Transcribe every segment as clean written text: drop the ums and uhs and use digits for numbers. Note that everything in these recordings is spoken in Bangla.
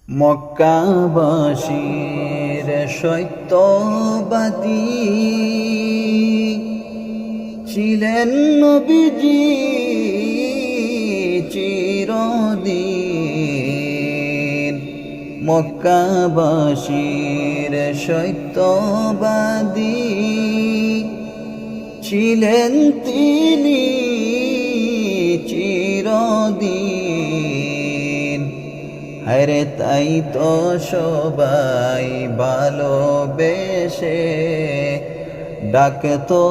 মক্কাবাসীর সত্যবাদী ছিলেন নবীজি চিরদিন। মক্কাবাসীর সত্যবাদী ছিলেন তিনি চিরদিন। আরে তাই তো সবাই ভালোবেসে ডাকতো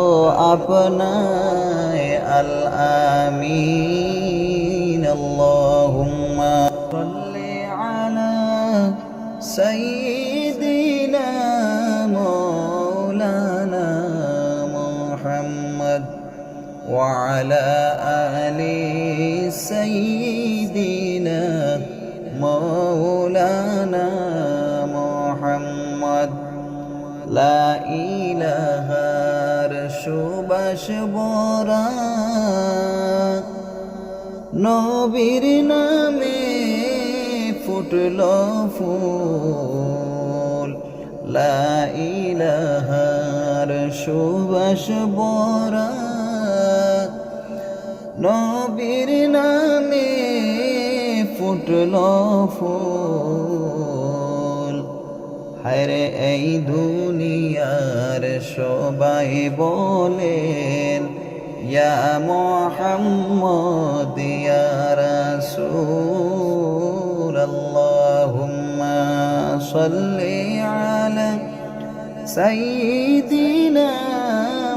আপনায় আল আমিন। আল্লাহুম্মা সাল্লি আলা সাইয়্যিদিনা মাওলানা মুহাম্মদ ওয়া আলা আলি সাইয়্যিদিনা মাওলানা মুহাম্মদ। লা ইলাহার সুবাস বরা নবীর নামে ফুটল ফুল। লা ইলাহার সুবাস বরা নবীর নামে ফুটল ফুল। হায়রে এই দুনিয়ার সবাই বলেন ইয়া মুহাম্মদ ইয়া রাসূল। আল্লাহুম্মা সাল্লি আলা সাইয়্যিদিনা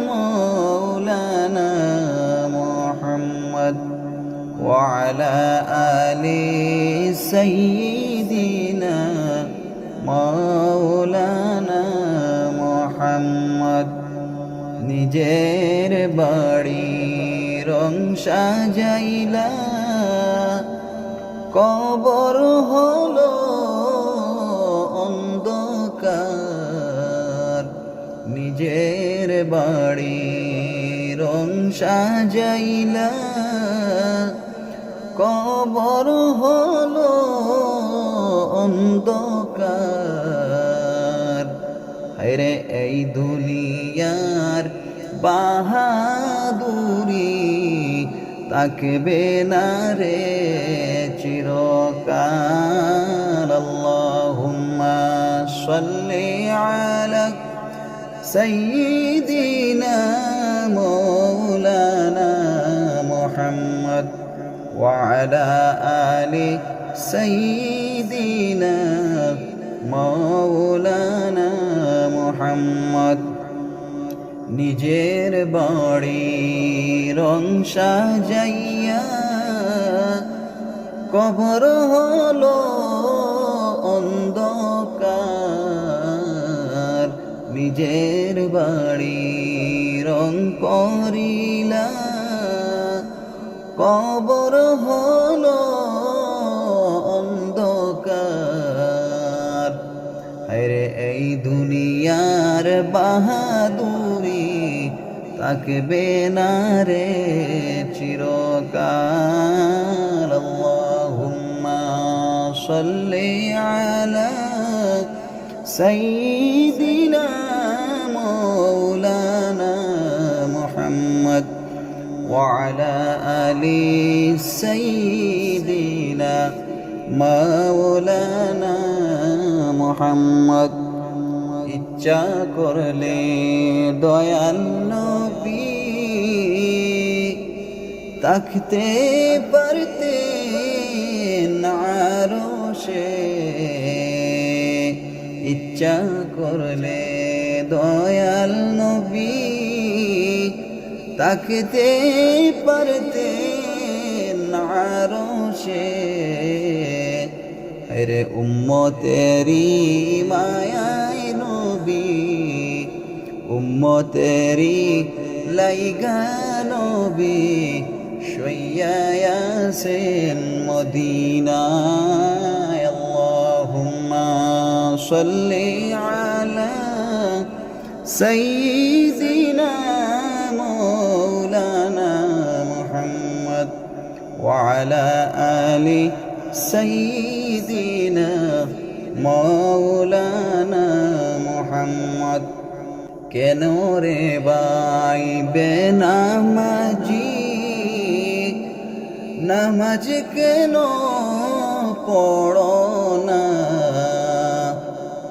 মাওলানা মুহাম্মদ ওয়া আলা আলি সাইয়্যিদিনা মাওলানা মুহাম্মদ। নিজের বাড়ি রং সাজাইলা কবর হলো অন্ধকার। নিজের বাড়ি রং সাজাইলা কবর হলো অন্ধকার। হায়রে এই দুনিয়ার বাহাদুরি তাকবে না রে চিরকাল। আল্লাহুম্মা সাল্লি আলা সাইয়্যিদিনা মাওলানা মুহাম্মদ ওয়া আলা আলি সাইয়্যিদিনা মাওলানা মুহাম্মদ। নিজের বাড়ি রং সাজাইয়া কবর হলো অন্ধকার। নিজের বাড়ি রং করিলা কবর হলো অন্ধকার। আরে এই দুনিয়ার বাহাদুরি তাকবে না রে চিরকাল। আল্লাহুম্মা সাল্লি আলা সাইয়্যিদিনা মাওলানা মুহাম্মদ ওয়া আলা আলি সাইয়্যিদিনা মাওলানা মুহাম্মদ। ইচ্ছা করলে দয়াল নবী তাকতে পারতেন আরশে। ইচ্ছা করলে দয়াল নবী তাকতে পারতেন আরশে। আরে উম্মতেরি মায়ায় নবী উম্মতেরি লাইগা নবী শুইয়া আছেন মদিনায়। আল্লাহুম্মা সাল্লি আলা সাইয়্যিদিনা মাওলানা মুহাম্মদ ওয়া আলা আলি سيدنا মৌলানা মুহাম্মদ। কেন রে ভাই বেনামাজি, নামাজ কেন পড়ো না?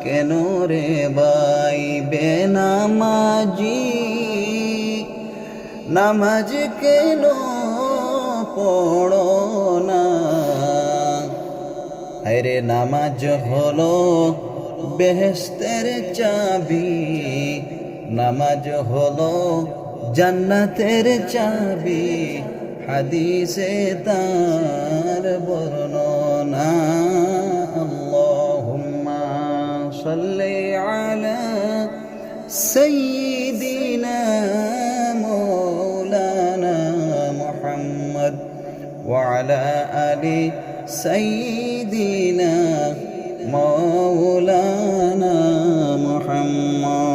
কেন রে ভাই বেনামাজি, নামাজ কেন পড়ো না? আরে নামাজ হলো বেহেশতের চাবি, নামাজ হলো জান্নাতের চাবি, হাদিসে তার বর্ণনা। আল্লাহুম্মা সাল্লি আলা সাইয়্যিদিনা মাওলানা মুহাম্মদ ওয়া আলা আলি সাইয়্যিদিনা মাওলানা মুহাম্মদ।